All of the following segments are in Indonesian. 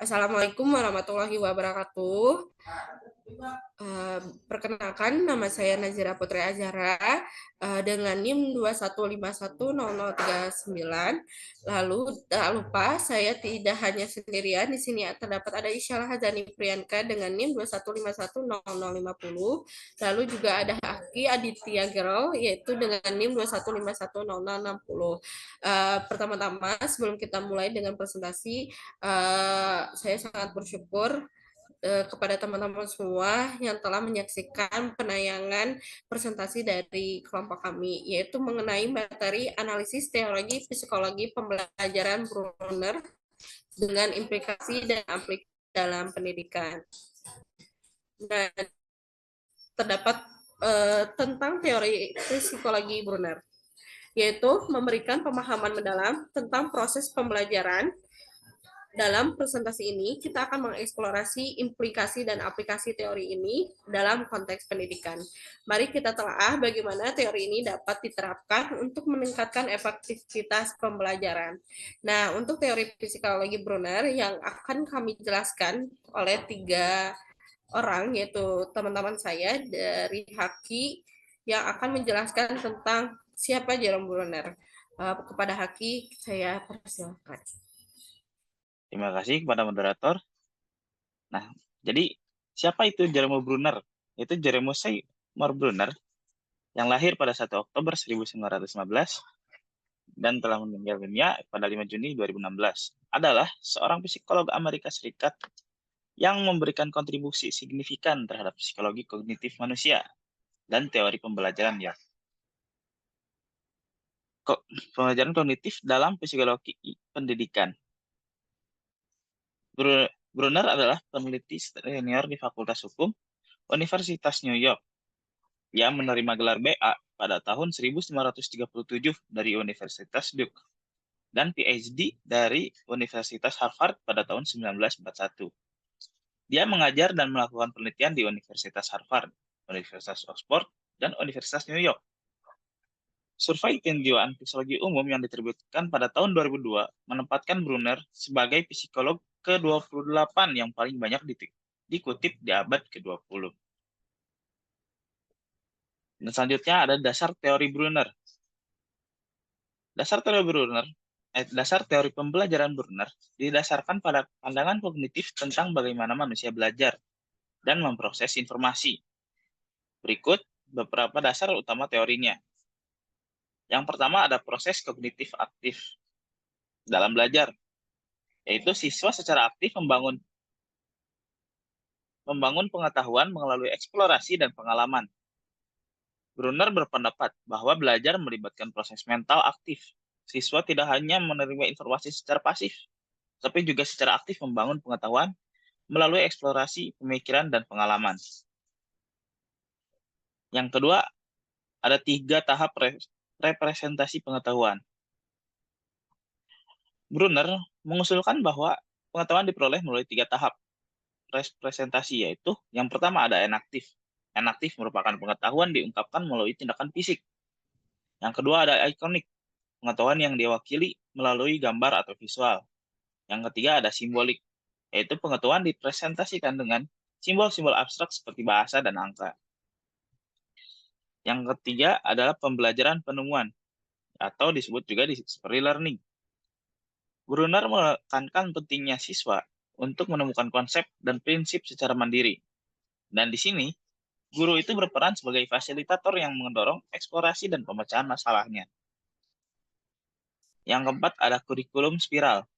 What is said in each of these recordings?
Assalamualaikum warahmatullahi wabarakatuh. Perkenalkan, nama saya Nazira Putri Azhara dengan NIM 2151039. Lalu tak lupa saya tidak hanya sendirian di sini, terdapat ada Isyal Hazani Priyanka dengan NIM 2151050. Lalu juga ada Aki Aditya Girl yaitu dengan NIM 2151060. Pertama-tama sebelum kita mulai dengan presentasi, saya sangat bersyukur kepada teman-teman semua yang telah menyaksikan penayangan presentasi dari kelompok kami, yaitu mengenai materi analisis teologi psikologi pembelajaran Brunner dengan implikasi dan aplikasi dalam pendidikan. Nah, terdapat tentang teori psikologi Brunner, yaitu memberikan pemahaman mendalam tentang proses pembelajaran. Dalam presentasi ini, kita akan mengeksplorasi implikasi dan aplikasi teori ini dalam konteks pendidikan. Mari kita telah bagaimana teori ini dapat diterapkan untuk meningkatkan efektivitas pembelajaran. Nah, untuk teori psikologi Brunner yang akan kami jelaskan oleh 3 orang, yaitu teman-teman saya dari Haki yang akan menjelaskan tentang siapa Jerome Brunner. Kepada Haki, saya persilakan. Terima kasih kepada moderator. Nah, jadi siapa itu Jerome Brunner? Itu Jerome Seymour Brunner yang lahir pada 1 Oktober 1915 dan telah meninggal dunia pada 5 Juni 2016. Adalah seorang psikolog Amerika Serikat yang memberikan kontribusi signifikan terhadap psikologi kognitif manusia dan teori pembelajaran pembelajaran kognitif dalam psikologi pendidikan. Brunner adalah peneliti senior di Fakultas Hukum Universitas New York. Ia menerima gelar BA pada tahun 1937 dari Universitas Duke dan PhD dari Universitas Harvard pada tahun 1941. Dia mengajar dan melakukan penelitian di Universitas Harvard, Universitas Oxford, dan Universitas New York. Survei Tinjauan Psikologi Umum yang diterbitkan pada tahun 2002 menempatkan Brunner sebagai psikolog ke-28 yang paling banyak dikutip di abad ke-20. Dan selanjutnya ada dasar teori Brunner. Dasar teori pembelajaran Brunner didasarkan pada pandangan kognitif tentang bagaimana manusia belajar dan memproses informasi. Berikut beberapa dasar utama teorinya. Yang pertama ada proses kognitif aktif dalam belajar, yaitu siswa secara aktif membangun pengetahuan melalui eksplorasi dan pengalaman. Brunner berpendapat bahwa belajar melibatkan proses mental aktif. Siswa tidak hanya menerima informasi secara pasif, tapi juga secara aktif membangun pengetahuan melalui eksplorasi, pemikiran, dan pengalaman. Yang kedua, ada 3 tahap representasi pengetahuan. Brunner mengusulkan bahwa pengetahuan diperoleh melalui 3 tahap representasi, yaitu yang pertama ada enaktif. Enaktif merupakan pengetahuan diungkapkan melalui tindakan fisik. Yang kedua ada ikonik, pengetahuan yang diwakili melalui gambar atau visual. Yang ketiga ada simbolik, yaitu pengetahuan dipresentasikan dengan simbol-simbol abstrak seperti bahasa dan angka. Yang ketiga adalah pembelajaran penemuan, atau disebut juga discovery learning. Brunner menekankan pentingnya siswa untuk menemukan konsep dan prinsip secara mandiri. Dan di sini, guru itu berperan sebagai fasilitator yang mendorong eksplorasi dan pemecahan masalahnya. Yang keempat ada kurikulum spiral.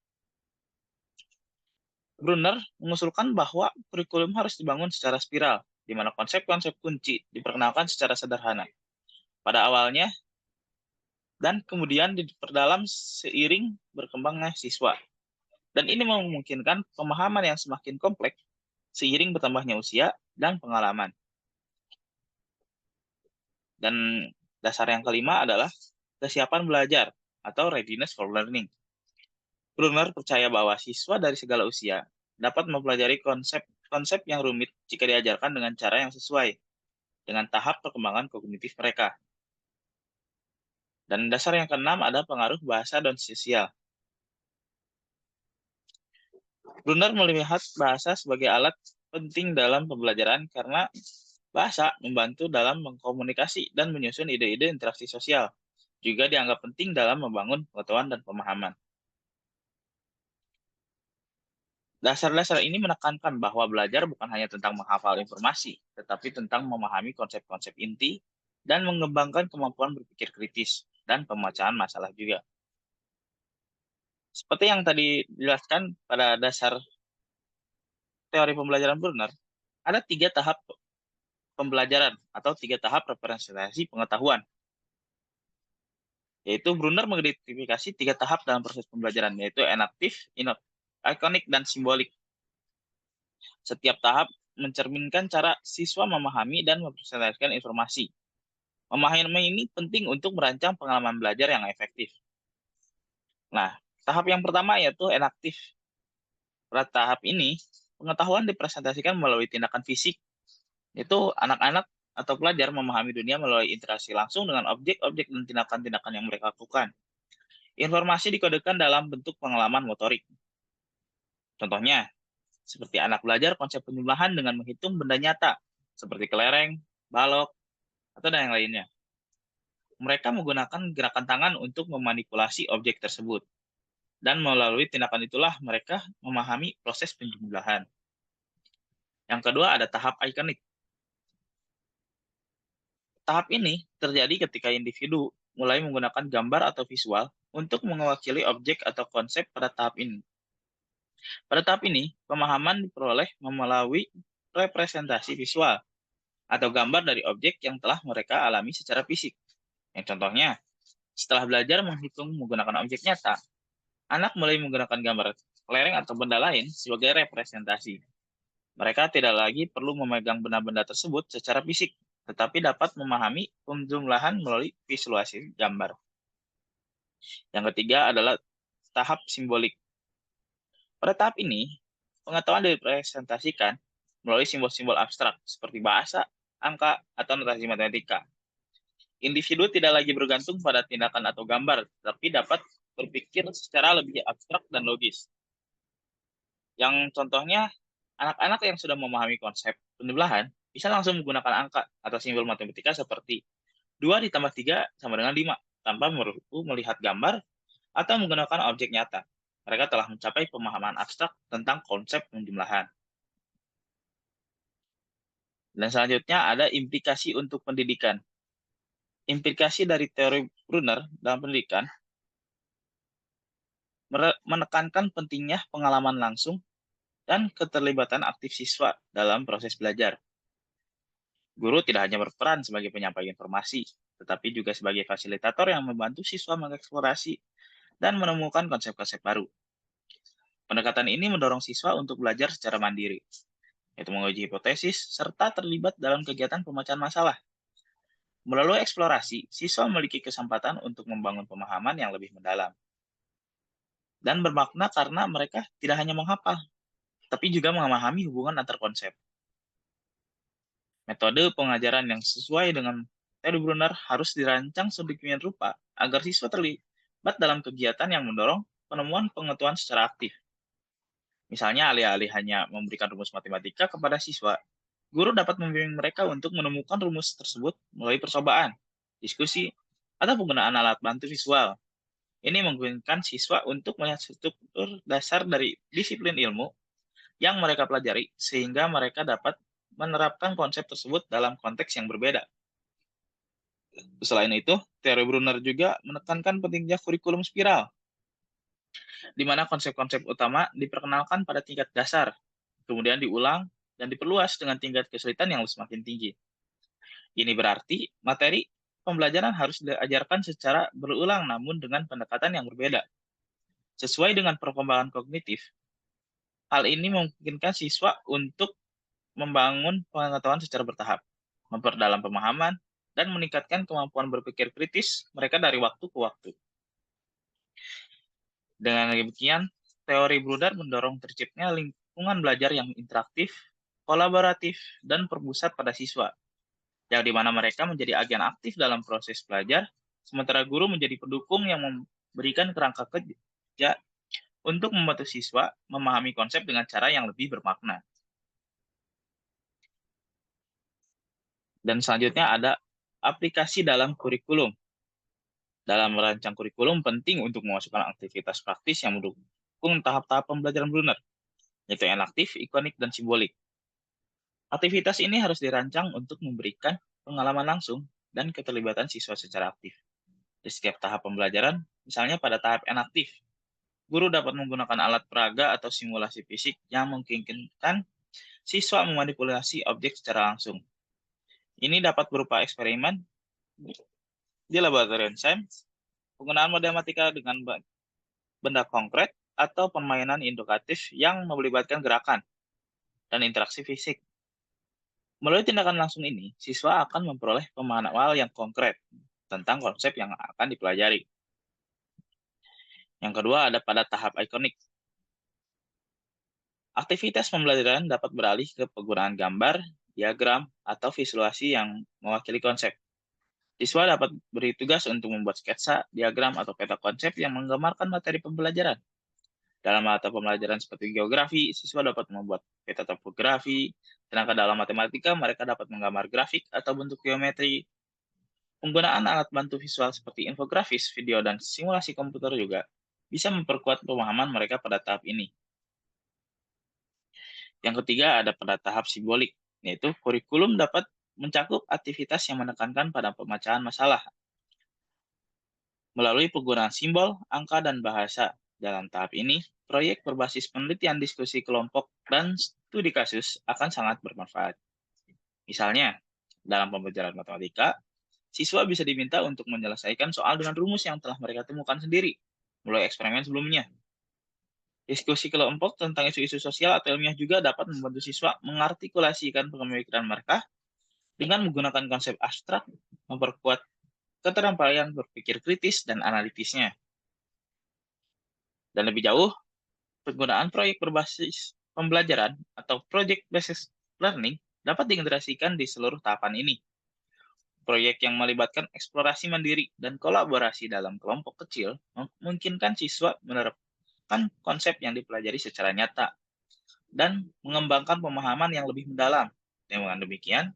Brunner mengusulkan bahwa kurikulum harus dibangun secara spiral, di mana konsep-konsep kunci diperkenalkan secara sederhana pada awalnya dan kemudian diperdalam seiring berkembangnya siswa. Dan ini memungkinkan pemahaman yang semakin kompleks seiring bertambahnya usia dan pengalaman. Dan dasar yang kelima adalah kesiapan belajar atau readiness for learning. Brunner percaya bahwa siswa dari segala usia dapat mempelajari konsep yang rumit jika diajarkan dengan cara yang sesuai dengan tahap perkembangan kognitif mereka. Dan dasar yang keenam ada pengaruh bahasa dan sosial. Brunner melihat bahasa sebagai alat penting dalam pembelajaran karena bahasa membantu dalam mengkomunikasi dan menyusun ide-ide interaksi sosial. Juga dianggap penting dalam membangun pengetahuan dan pemahaman. Dasar-dasar ini menekankan bahwa belajar bukan hanya tentang menghafal informasi, tetapi tentang memahami konsep-konsep inti dan mengembangkan kemampuan berpikir kritis dan pemecahan masalah juga. Seperti yang tadi dijelaskan pada dasar teori pembelajaran Brunner, ada 3 tahap pembelajaran atau 3 tahap representasi pengetahuan. Yaitu Brunner mengidentifikasi 3 tahap dalam proses pembelajaran, yaitu enaktif, ikonik, dan simbolik. Setiap tahap mencerminkan cara siswa memahami dan mempresentasikan informasi. Memahami ini penting untuk merancang pengalaman belajar yang efektif. Nah, tahap yang pertama yaitu enaktif. Pada tahap ini, pengetahuan dipresentasikan melalui tindakan fisik, yaitu anak-anak atau pelajar memahami dunia melalui interaksi langsung dengan objek-objek dan tindakan-tindakan yang mereka lakukan. Informasi dikodekan dalam bentuk pengalaman motorik. Contohnya, seperti anak belajar konsep penjumlahan dengan menghitung benda nyata, seperti kelereng, balok, atau dan yang lainnya. Mereka menggunakan gerakan tangan untuk memanipulasi objek tersebut. Dan melalui tindakan itulah mereka memahami proses penjumlahan. Yang kedua ada tahap ikonik. Tahap ini terjadi ketika individu mulai menggunakan gambar atau visual untuk mewakili objek atau konsep pada tahap ini. Pada tahap ini, pemahaman diperoleh melalui representasi visual atau gambar dari objek yang telah mereka alami secara fisik. Yang contohnya, setelah belajar menghitung menggunakan objek nyata, anak mulai menggunakan gambar kelereng atau benda lain sebagai representasi. Mereka tidak lagi perlu memegang benda-benda tersebut secara fisik, tetapi dapat memahami penjumlahan melalui visualisasi gambar. Yang ketiga adalah tahap simbolik. Pada tahap ini, pengetahuan direpresentasikan melalui simbol-simbol abstrak seperti bahasa, angka, atau notasi matematika. Individu tidak lagi bergantung pada tindakan atau gambar, tapi dapat berpikir secara lebih abstrak dan logis. Yang contohnya, anak-anak yang sudah memahami konsep penjumlahan bisa langsung menggunakan angka atau simbol matematika seperti 2 ditambah 3 sama dengan 5, tanpa perlu melihat gambar atau menggunakan objek nyata. Mereka telah mencapai pemahaman abstrak tentang konsep penjumlahan. Dan selanjutnya ada implikasi untuk pendidikan. Implikasi dari teori Brunner dalam pendidikan menekankan pentingnya pengalaman langsung dan keterlibatan aktif siswa dalam proses belajar. Guru tidak hanya berperan sebagai penyampai informasi, tetapi juga sebagai fasilitator yang membantu siswa mengeksplorasi dan menemukan konsep-konsep baru. Pendekatan ini mendorong siswa untuk belajar secara mandiri, yaitu menguji hipotesis, serta terlibat dalam kegiatan pemecahan masalah. Melalui eksplorasi, siswa memiliki kesempatan untuk membangun pemahaman yang lebih mendalam. Dan bermakna karena mereka tidak hanya menghafal, tapi juga memahami hubungan antar konsep. Metode pengajaran yang sesuai dengan teori Brunner harus dirancang sedemikian rupa agar siswa terlibat dalam kegiatan yang mendorong penemuan pengetahuan secara aktif. Misalnya, alih-alih hanya memberikan rumus matematika kepada siswa, guru dapat membimbing mereka untuk menemukan rumus tersebut melalui percobaan, diskusi, atau penggunaan alat bantu visual. Ini memungkinkan siswa untuk melihat struktur dasar dari disiplin ilmu yang mereka pelajari, sehingga mereka dapat menerapkan konsep tersebut dalam konteks yang berbeda. Selain itu, teori Brunner juga menekankan pentingnya kurikulum spiral, di mana konsep-konsep utama diperkenalkan pada tingkat dasar, kemudian diulang dan diperluas dengan tingkat kesulitan yang semakin tinggi. Ini berarti materi pembelajaran harus diajarkan secara berulang namun dengan pendekatan yang berbeda. Sesuai dengan perkembangan kognitif, hal ini memungkinkan siswa untuk membangun pengetahuan secara bertahap, memperdalam pemahaman, dan meningkatkan kemampuan berpikir kritis mereka dari waktu ke waktu. Dengan demikian, teori Brunner mendorong terciptanya lingkungan belajar yang interaktif, kolaboratif, dan berpusat pada siswa, yang di mana mereka menjadi agen aktif dalam proses belajar, sementara guru menjadi pendukung yang memberikan kerangka kerja untuk membantu siswa memahami konsep dengan cara yang lebih bermakna. Dan selanjutnya ada aplikasi dalam kurikulum. Dalam merancang kurikulum penting untuk memasukkan aktivitas praktis yang mendukung tahap-tahap pembelajaran Brunner, yaitu enaktif, ikonik, dan simbolik. Aktivitas ini harus dirancang untuk memberikan pengalaman langsung dan keterlibatan siswa secara aktif. Di setiap tahap pembelajaran, misalnya pada tahap enaktif, guru dapat menggunakan alat peraga atau simulasi fisik yang memungkinkan siswa memanipulasi objek secara langsung. Ini dapat berupa eksperimen di laboratorium sains, penggunaan matematika dengan benda konkret, atau permainan indukatif yang melibatkan gerakan dan interaksi fisik. Melalui tindakan langsung ini, siswa akan memperoleh pemahaman awal yang konkret tentang konsep yang akan dipelajari. Yang kedua ada pada tahap ikonik. Aktivitas pembelajaran dapat beralih ke penggunaan gambar, diagram, atau visualisasi yang mewakili konsep. Siswa dapat beri tugas untuk membuat sketsa, diagram, atau peta konsep yang menggambarkan materi pembelajaran. Dalam mata pembelajaran seperti geografi, siswa dapat membuat peta topografi, sedangkan dalam matematika mereka dapat menggambar grafik atau bentuk geometri. Penggunaan alat bantu visual seperti infografis, video, dan simulasi komputer juga bisa memperkuat pemahaman mereka pada tahap ini. Yang ketiga ada pada tahap simbolik, yaitu kurikulum dapat mencakup aktivitas yang menekankan pada pemecahan masalah melalui penggunaan simbol, angka, dan bahasa. Dalam tahap ini, proyek berbasis penelitian diskusi kelompok dan studi kasus akan sangat bermanfaat. Misalnya, dalam pembelajaran matematika, siswa bisa diminta untuk menyelesaikan soal dengan rumus yang telah mereka temukan sendiri, mulai eksperimen sebelumnya. Diskusi kelompok tentang isu-isu sosial atau ilmiah juga dapat membantu siswa mengartikulasikan pemikiran mereka dengan menggunakan konsep abstrak, memperkuat keterampilan berpikir kritis dan analitisnya. Dan lebih jauh, penggunaan proyek berbasis pembelajaran atau project based learning dapat diintegrasikan di seluruh tahapan ini. Proyek yang melibatkan eksplorasi mandiri dan kolaborasi dalam kelompok kecil memungkinkan siswa menerapkan konsep yang dipelajari secara nyata dan mengembangkan pemahaman yang lebih mendalam. Dengan demikian,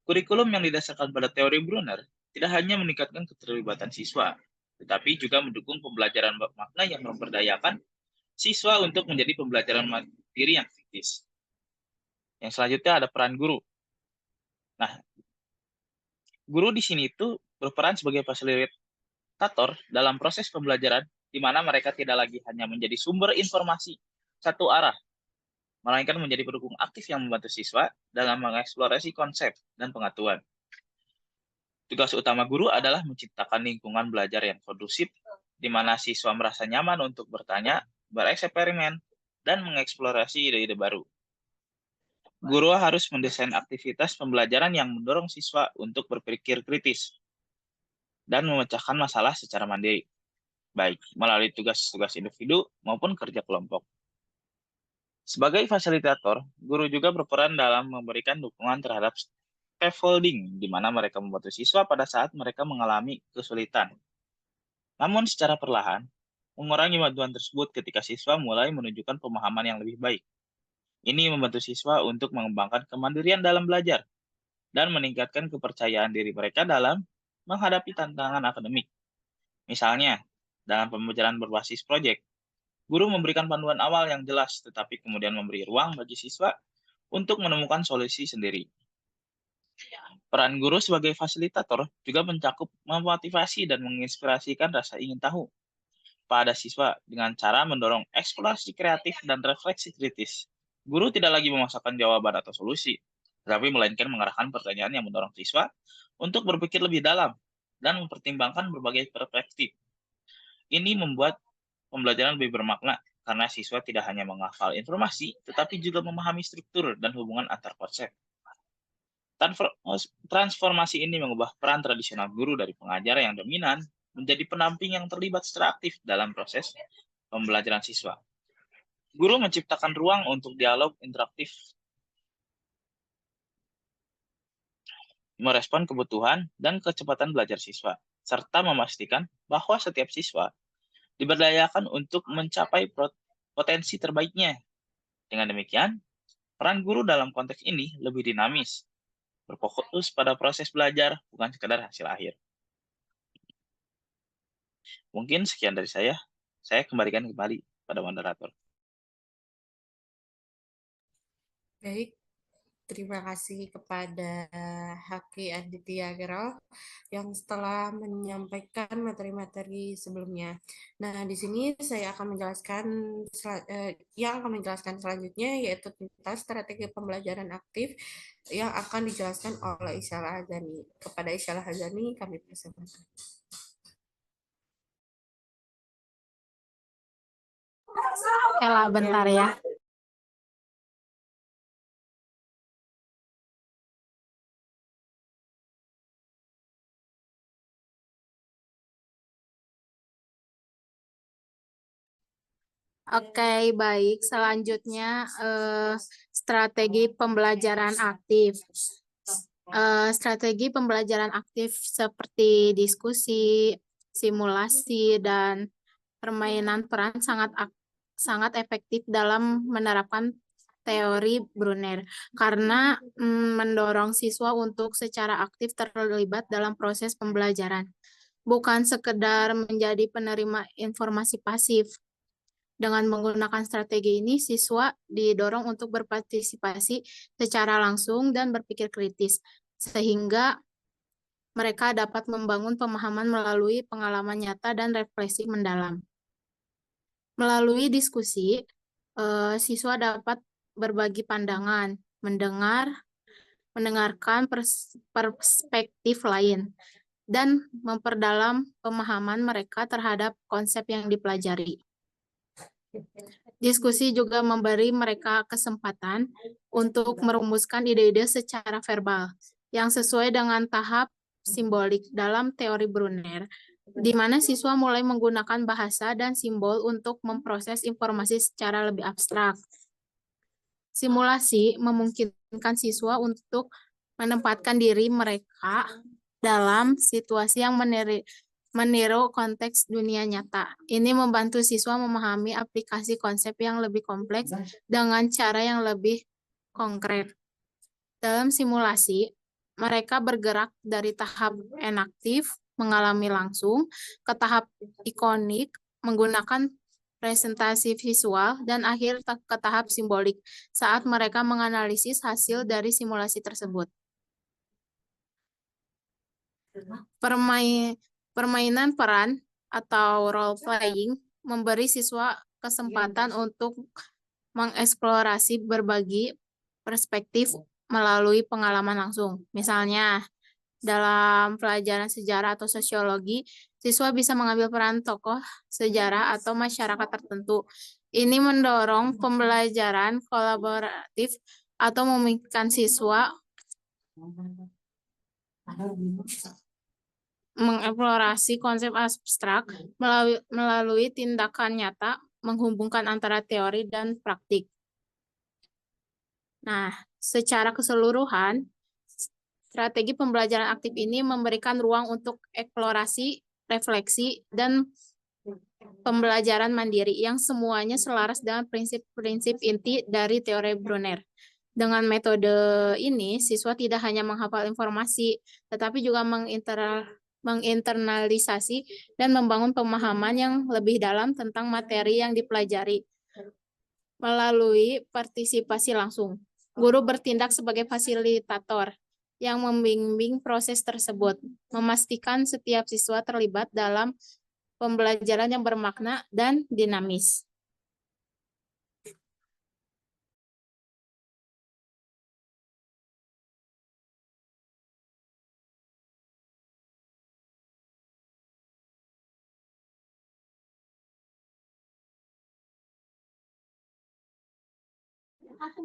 kurikulum yang didasarkan pada teori Brunner tidak hanya meningkatkan keterlibatan siswa, tetapi juga mendukung pembelajaran bermakna yang memberdayakan siswa untuk menjadi pembelajaran mandiri yang kritis. Yang selanjutnya ada peran guru. Nah, guru di sini itu berperan sebagai fasilitator dalam proses pembelajaran, di mana mereka tidak lagi hanya menjadi sumber informasi satu arah, melainkan menjadi pendukung aktif yang membantu siswa dalam mengeksplorasi konsep dan pengetahuan. Tugas utama guru adalah menciptakan lingkungan belajar yang kondusif, di mana siswa merasa nyaman untuk bertanya, bereksperimen, dan mengeksplorasi ide-ide baru. Guru harus mendesain aktivitas pembelajaran yang mendorong siswa untuk berpikir kritis dan memecahkan masalah secara mandiri, baik melalui tugas-tugas individu maupun kerja kelompok. Sebagai fasilitator, guru juga berperan dalam memberikan dukungan terhadap scaffolding, di mana mereka membantu siswa pada saat mereka mengalami kesulitan. Namun secara perlahan, mengurangi bantuan tersebut ketika siswa mulai menunjukkan pemahaman yang lebih baik. Ini membantu siswa untuk mengembangkan kemandirian dalam belajar dan meningkatkan kepercayaan diri mereka dalam menghadapi tantangan akademik. Misalnya, dalam pembelajaran berbasis proyek, guru memberikan panduan awal yang jelas, tetapi kemudian memberi ruang bagi siswa untuk menemukan solusi sendiri. Peran guru sebagai fasilitator juga mencakup memotivasi dan menginspirasikan rasa ingin tahu pada siswa dengan cara mendorong eksplorasi kreatif dan refleksi kritis. Guru tidak lagi memasakkan jawaban atau solusi, tetapi melainkan mengarahkan pertanyaan yang mendorong siswa untuk berpikir lebih dalam dan mempertimbangkan berbagai perspektif. Ini membuat pembelajaran lebih bermakna karena siswa tidak hanya menghafal informasi, tetapi juga memahami struktur dan hubungan antar konsep. Transformasi ini mengubah peran tradisional guru dari pengajar yang dominan menjadi pendamping yang terlibat secara aktif dalam proses pembelajaran siswa. Guru menciptakan ruang untuk dialog interaktif, merespon kebutuhan dan kecepatan belajar siswa, serta memastikan bahwa setiap siswa diberdayakan untuk mencapai potensi terbaiknya. Dengan demikian, peran guru dalam konteks ini lebih dinamis, berfokus pada proses belajar, bukan sekedar hasil akhir. Mungkin sekian dari saya. Saya kembalikan kembali pada moderator. Baik, terima kasih kepada Haki Aditya Gerald yang telah menyampaikan materi-materi sebelumnya. Nah, di sini saya akan menjelaskan yang akan menjelaskan selanjutnya yaitu tentang strategi pembelajaran aktif yang akan dijelaskan oleh Isyal Hazani. Kepada Isyal Hazani kami persilakan. Ela, bentar ya. Oke, baik. Selanjutnya strategi pembelajaran aktif. Strategi pembelajaran aktif seperti diskusi, simulasi, dan permainan peran sangat efektif dalam menerapkan teori Brunner karena mendorong siswa untuk secara aktif terlibat dalam proses pembelajaran, bukan sekedar menjadi penerima informasi pasif. Dengan menggunakan strategi ini, siswa didorong untuk berpartisipasi secara langsung dan berpikir kritis, sehingga mereka dapat membangun pemahaman melalui pengalaman nyata dan refleksi mendalam. Melalui diskusi, siswa dapat berbagi pandangan, mendengarkan perspektif lain, dan memperdalam pemahaman mereka terhadap konsep yang dipelajari. Diskusi juga memberi mereka kesempatan untuk merumuskan ide-ide secara verbal yang sesuai dengan tahap simbolik dalam teori Brunner, di mana siswa mulai menggunakan bahasa dan simbol untuk memproses informasi secara lebih abstrak. Simulasi memungkinkan siswa untuk menempatkan diri mereka dalam situasi yang meniru konteks dunia nyata. Ini membantu siswa memahami aplikasi konsep yang lebih kompleks dengan cara yang lebih konkret. Dalam simulasi, mereka bergerak dari tahap enaktif, mengalami langsung, ke tahap ikonik, menggunakan presentasi visual, dan akhir ke tahap simbolik saat mereka menganalisis hasil dari simulasi tersebut. Permainan peran atau role playing memberi siswa kesempatan untuk mengeksplorasi berbagi perspektif melalui pengalaman langsung. Misalnya, dalam pelajaran sejarah atau sosiologi, siswa bisa mengambil peran tokoh sejarah atau masyarakat tertentu. Ini mendorong pembelajaran kolaboratif atau memungkinkan siswa mengeksplorasi konsep abstrak melalui tindakan nyata, menghubungkan antara teori dan praktik. Nah, secara keseluruhan, strategi pembelajaran aktif ini memberikan ruang untuk eksplorasi, refleksi, dan pembelajaran mandiri yang semuanya selaras dengan prinsip-prinsip inti dari teori Brunner. Dengan metode ini, siswa tidak hanya menghafal informasi, tetapi juga menginternalisasi dan membangun pemahaman yang lebih dalam tentang materi yang dipelajari melalui partisipasi langsung. Guru bertindak sebagai fasilitator yang membimbing proses tersebut, memastikan setiap siswa terlibat dalam pembelajaran yang bermakna dan dinamis.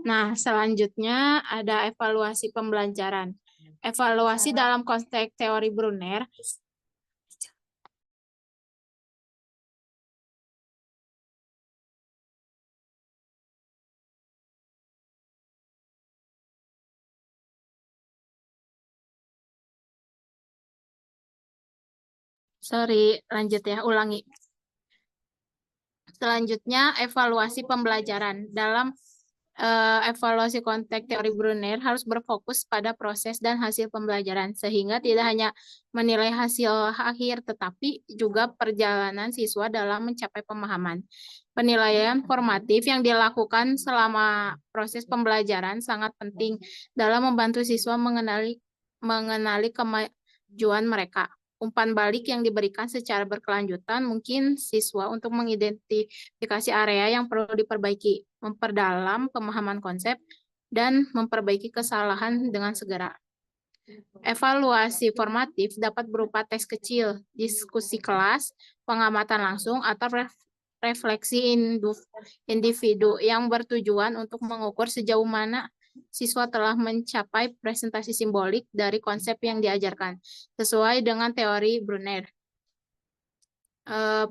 Nah, selanjutnya ada evaluasi pembelajaran. Evaluasi dalam konteks teori Brunner lanjut ya, ulangi. Selanjutnya, evaluasi pembelajaran. Dalam evaluasi konteks teori Brunner harus berfokus pada proses dan hasil pembelajaran, sehingga tidak hanya menilai hasil akhir, tetapi juga perjalanan siswa dalam mencapai pemahaman. Penilaian formatif yang dilakukan selama proses pembelajaran sangat penting dalam membantu siswa mengenali kemajuan mereka. Umpan balik yang diberikan secara berkelanjutan mungkin siswa untuk mengidentifikasi area yang perlu diperbaiki, memperdalam pemahaman konsep, dan memperbaiki kesalahan dengan segera. Evaluasi formatif dapat berupa tes kecil, diskusi kelas, pengamatan langsung, atau refleksi individu yang bertujuan untuk mengukur sejauh mana siswa telah mencapai presentasi simbolik dari konsep yang diajarkan, sesuai dengan teori Brunner.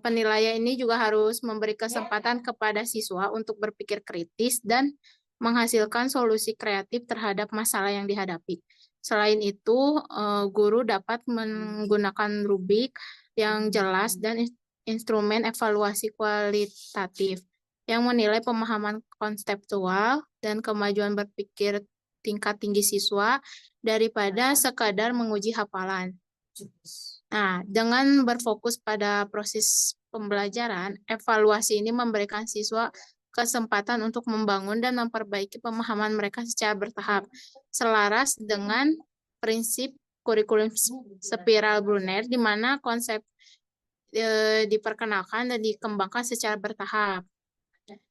Penilaian ini juga harus memberi kesempatan kepada siswa untuk berpikir kritis dan menghasilkan solusi kreatif terhadap masalah yang dihadapi. Selain itu, guru dapat menggunakan rubrik yang jelas dan instrumen evaluasi kualitatif yang menilai pemahaman konseptual dan kemajuan berpikir tingkat tinggi siswa daripada sekadar menguji hafalan. Nah, dengan berfokus pada proses pembelajaran, evaluasi ini memberikan siswa kesempatan untuk membangun dan memperbaiki pemahaman mereka secara bertahap, selaras dengan prinsip kurikulum spiral Brunner, di mana konsep diperkenalkan dan dikembangkan secara bertahap.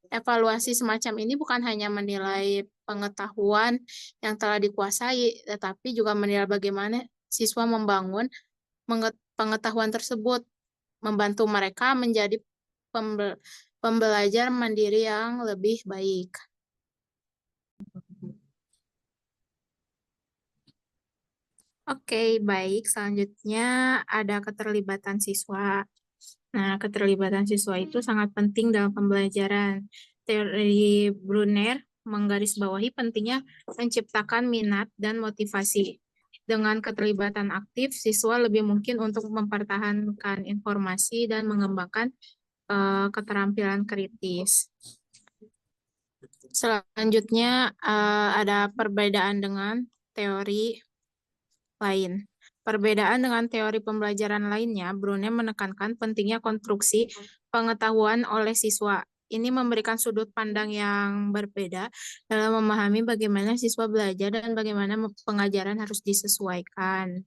Evaluasi semacam ini bukan hanya menilai pengetahuan yang telah dikuasai, tetapi juga menilai bagaimana siswa membangun pengetahuan tersebut, membantu mereka menjadi pembelajar mandiri yang lebih baik. Oke, baik. Selanjutnya ada keterlibatan siswa. Nah, keterlibatan siswa itu sangat penting dalam pembelajaran. Teori Brunner menggarisbawahi pentingnya menciptakan minat dan motivasi. Dengan keterlibatan aktif, siswa lebih mungkin untuk mempertahankan informasi dan mengembangkan keterampilan kritis. Selanjutnya ada perbedaan dengan teori lain. Perbedaan dengan teori pembelajaran lainnya, Brunner menekankan pentingnya konstruksi pengetahuan oleh siswa. Ini memberikan sudut pandang yang berbeda dalam memahami bagaimana siswa belajar dan bagaimana pengajaran harus disesuaikan.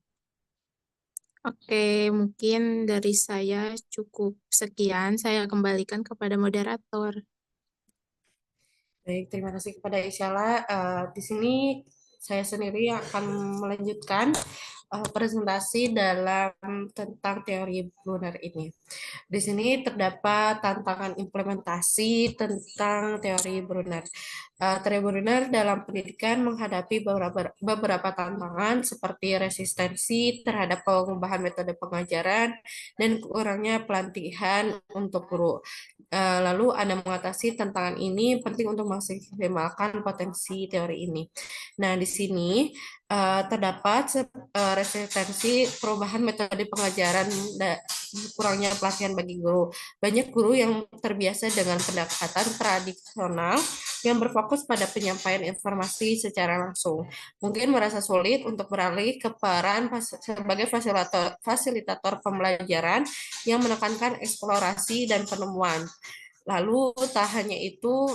Oke, mungkin dari saya cukup sekian. Saya kembalikan kepada moderator. Baik, terima kasih kepada Isyala. Di sini saya sendiri akan melanjutkan presentasi tentang teori Brunner ini. Di sini terdapat tantangan implementasi tentang teori Brunner. Teori Brunner dalam pendidikan menghadapi beberapa tantangan seperti resistensi terhadap pengubahan metode pengajaran dan kurangnya pelatihan untuk guru. Lalu Anda mengatasi tantangan ini penting untuk maksimalkan potensi teori ini. Nah, di sini terdapat resistensi perubahan metode pengajaran dan kurangnya pelatihan bagi guru. Banyak guru yang terbiasa dengan pendekatan tradisional yang berfokus pada penyampaian informasi secara langsung. Mungkin merasa sulit untuk beralih ke peran sebagai fasilitator pembelajaran yang menekankan eksplorasi dan penemuan. Lalu tak hanya itu,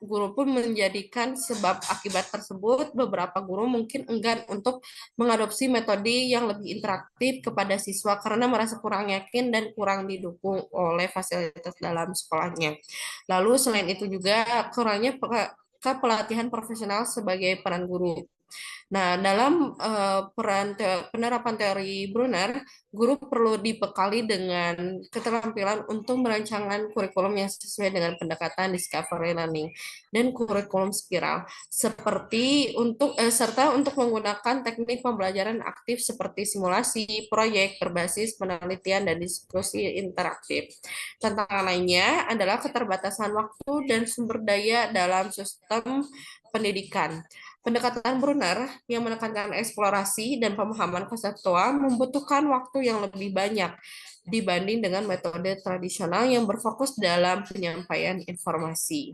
guru pun menjadikan sebab akibat tersebut, beberapa guru mungkin enggan untuk mengadopsi metode yang lebih interaktif kepada siswa karena merasa kurang yakin dan kurang didukung oleh fasilitas dalam sekolahnya. Lalu selain itu juga kurangnya kepelatihan profesional sebagai peran guru. Nah, dalam penerapan teori Brunner, guru perlu dibekali dengan keterampilan untuk merancangkan kurikulum yang sesuai dengan pendekatan discovery learning dan kurikulum spiral, serta untuk menggunakan teknik pembelajaran aktif seperti simulasi, proyek berbasis penelitian dan diskusi interaktif. Tantangan lainnya adalah keterbatasan waktu dan sumber daya dalam sistem pendidikan. Pendekatan Brunner yang menekankan eksplorasi dan pemahaman konseptual membutuhkan waktu yang lebih banyak dibanding dengan metode tradisional yang berfokus dalam penyampaian informasi.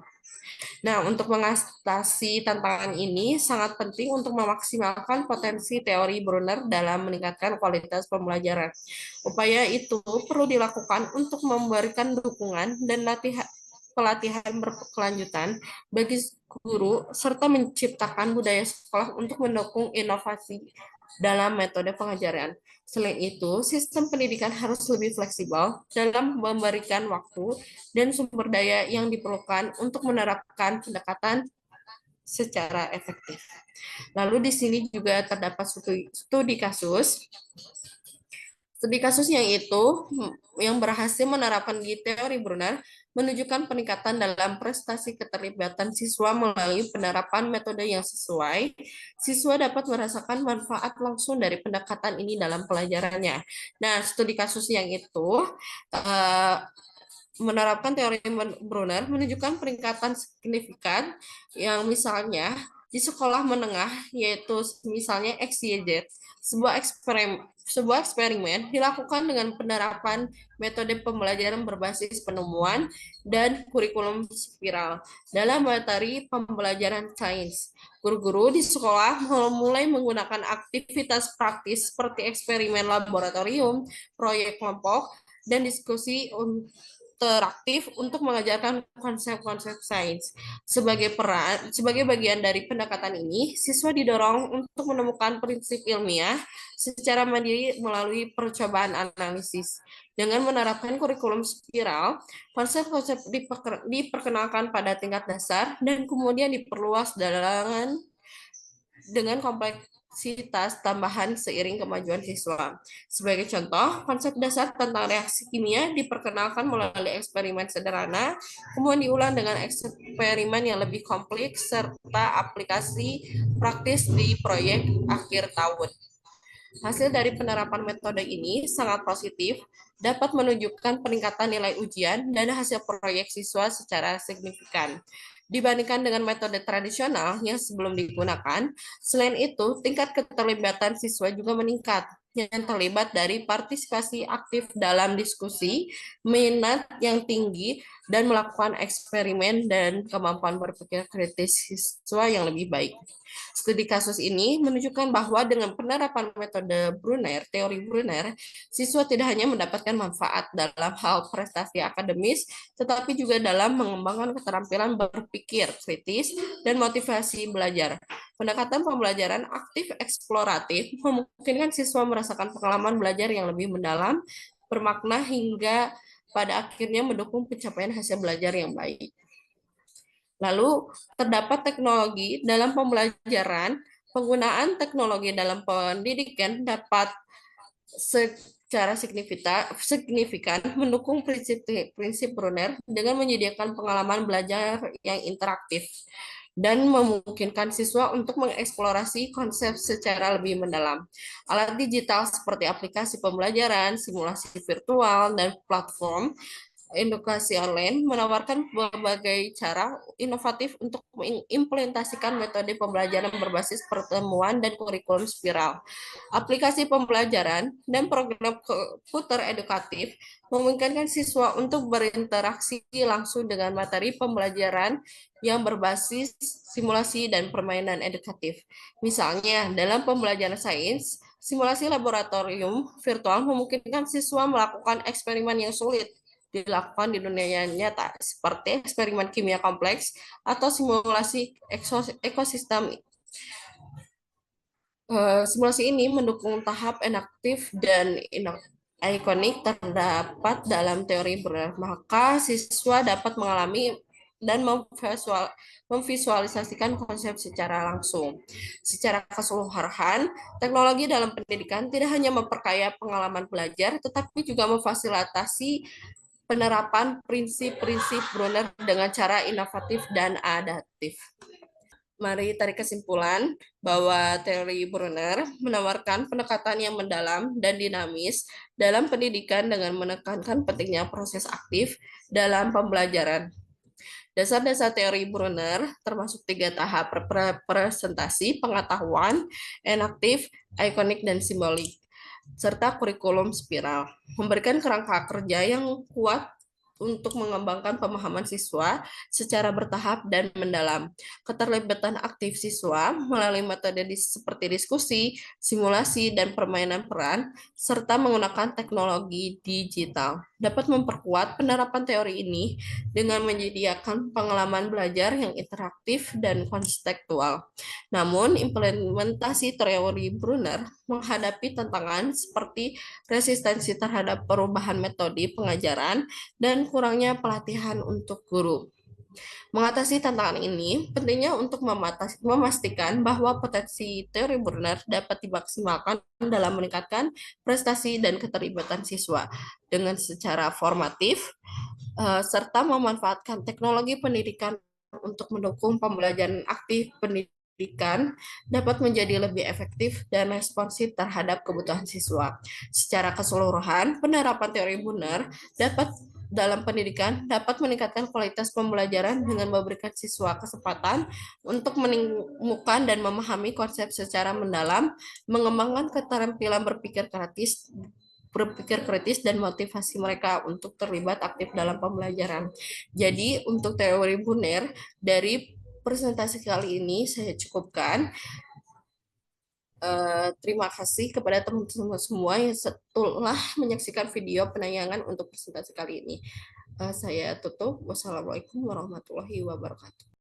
Nah, untuk mengatasi tantangan ini sangat penting untuk memaksimalkan potensi teori Brunner dalam meningkatkan kualitas pembelajaran. Upaya itu perlu dilakukan untuk memberikan dukungan dan pelatihan berkelanjutan bagi guru serta menciptakan budaya sekolah untuk mendukung inovasi dalam metode pengajaran. Selain itu, sistem pendidikan harus lebih fleksibel dalam memberikan waktu dan sumber daya yang diperlukan untuk menerapkan pendekatan secara efektif. Lalu di sini juga terdapat studi kasus. Studi kasus yang berhasil menerapkan teori Brunner menunjukkan peningkatan dalam prestasi keterlibatan siswa melalui penerapan metode yang sesuai. Siswa dapat merasakan manfaat langsung dari pendekatan ini dalam pelajarannya. Nah, studi kasus yang menerapkan teori Brunner menunjukkan peningkatan signifikan yang misalnya di sekolah menengah, yaitu misalnya XYZ, sebuah eksperimen dilakukan dengan penerapan metode pembelajaran berbasis penemuan dan kurikulum spiral dalam materi pembelajaran sains. Guru-guru di sekolah mulai menggunakan aktivitas praktis seperti eksperimen laboratorium, proyek kelompok, dan diskusi interaktif untuk mengajarkan konsep-konsep sains. Sebagai bagian dari pendekatan ini, siswa didorong untuk menemukan prinsip ilmiah secara mandiri melalui percobaan analisis. Dengan menerapkan kurikulum spiral, konsep-konsep diperkenalkan pada tingkat dasar dan kemudian diperluas dengan kompleksitas tambahan seiring kemajuan siswa. Sebagai contoh, konsep dasar tentang reaksi kimia diperkenalkan melalui eksperimen sederhana, kemudian diulang dengan eksperimen yang lebih kompleks, serta aplikasi praktis di proyek akhir tahun. Hasil dari penerapan metode ini sangat positif, dapat menunjukkan peningkatan nilai ujian dan hasil proyek siswa secara signifikan. Dibandingkan dengan metode tradisional yang sebelum digunakan, selain itu, tingkat keterlibatan siswa juga meningkat, yang terlibat dari partisipasi aktif dalam diskusi, minat yang tinggi, dan melakukan eksperimen dan kemampuan berpikir kritis siswa yang lebih baik. Studi kasus ini menunjukkan bahwa dengan penerapan metode Brunner, teori Brunner, siswa tidak hanya mendapatkan manfaat dalam hal prestasi akademis, tetapi juga dalam mengembangkan keterampilan berpikir kritis dan motivasi belajar. Pendekatan pembelajaran aktif eksploratif memungkinkan siswa merasakan pengalaman belajar yang lebih mendalam, bermakna hingga pada akhirnya mendukung pencapaian hasil belajar yang baik. Lalu terdapat teknologi dalam pembelajaran. Penggunaan teknologi dalam pendidikan dapat secara signifikan mendukung prinsip Brunner dengan menyediakan pengalaman belajar yang interaktif dan memungkinkan siswa untuk mengeksplorasi konsep secara lebih mendalam. Alat digital seperti aplikasi pembelajaran, simulasi virtual, dan platform edukasi online menawarkan berbagai cara inovatif untuk mengimplementasikan metode pembelajaran berbasis pertemuan dan kurikulum spiral. Aplikasi pembelajaran dan program komputer edukatif memungkinkan siswa untuk berinteraksi langsung dengan materi pembelajaran yang berbasis simulasi dan permainan edukatif. Misalnya, dalam pembelajaran sains, simulasi laboratorium virtual memungkinkan siswa melakukan eksperimen yang sulit dilakukan di dunia nyata, seperti eksperimen kimia kompleks atau simulasi ekosistem. Simulasi ini mendukung tahap inaktif dan ikonik terdapat dalam teori Brunner, maka siswa dapat mengalami dan memvisualisasikan konsep secara langsung. Secara keseluruhan, teknologi dalam pendidikan tidak hanya memperkaya pengalaman belajar, tetapi juga memfasilitasi penerapan prinsip-prinsip Brunner dengan cara inovatif dan adaptif. Mari tarik kesimpulan bahwa teori Brunner menawarkan pendekatan yang mendalam dan dinamis dalam pendidikan dengan menekankan pentingnya proses aktif dalam pembelajaran. Dasar-dasar teori Brunner termasuk 3 tahap presentasi, pengetahuan, enaktif, ikonik, dan simbolik, serta kurikulum spiral. Memberikan kerangka kerja yang kuat untuk mengembangkan pemahaman siswa secara bertahap dan mendalam. Keterlibatan aktif siswa melalui metode seperti diskusi, simulasi, dan permainan peran, serta menggunakan teknologi digital, dapat memperkuat penerapan teori ini dengan menyediakan pengalaman belajar yang interaktif dan kontekstual. Namun, implementasi teori Brunner menghadapi tantangan seperti resistensi terhadap perubahan metode pengajaran dan kurangnya pelatihan untuk guru. Mengatasi tantangan ini, pentingnya untuk memastikan bahwa potensi teori Brunner dapat dimaksimalkan dalam meningkatkan prestasi dan keterlibatan siswa dengan secara formatif, serta memanfaatkan teknologi pendidikan untuk mendukung pembelajaran aktif pendidikan dapat menjadi lebih efektif dan responsif terhadap kebutuhan siswa. Secara keseluruhan, penerapan teori Brunner dalam pendidikan dapat meningkatkan kualitas pembelajaran dengan memberikan siswa kesempatan untuk menemukan dan memahami konsep secara mendalam, mengembangkan keterampilan berpikir kritis dan motivasi mereka untuk terlibat aktif dalam pembelajaran. Jadi untuk teori Brunner dari presentasi kali ini saya cukupkan. Terima kasih kepada teman-teman semua yang telah menyaksikan video penayangan untuk presentasi kali ini. Saya tutup. Wassalamualaikum warahmatullahi wabarakatuh.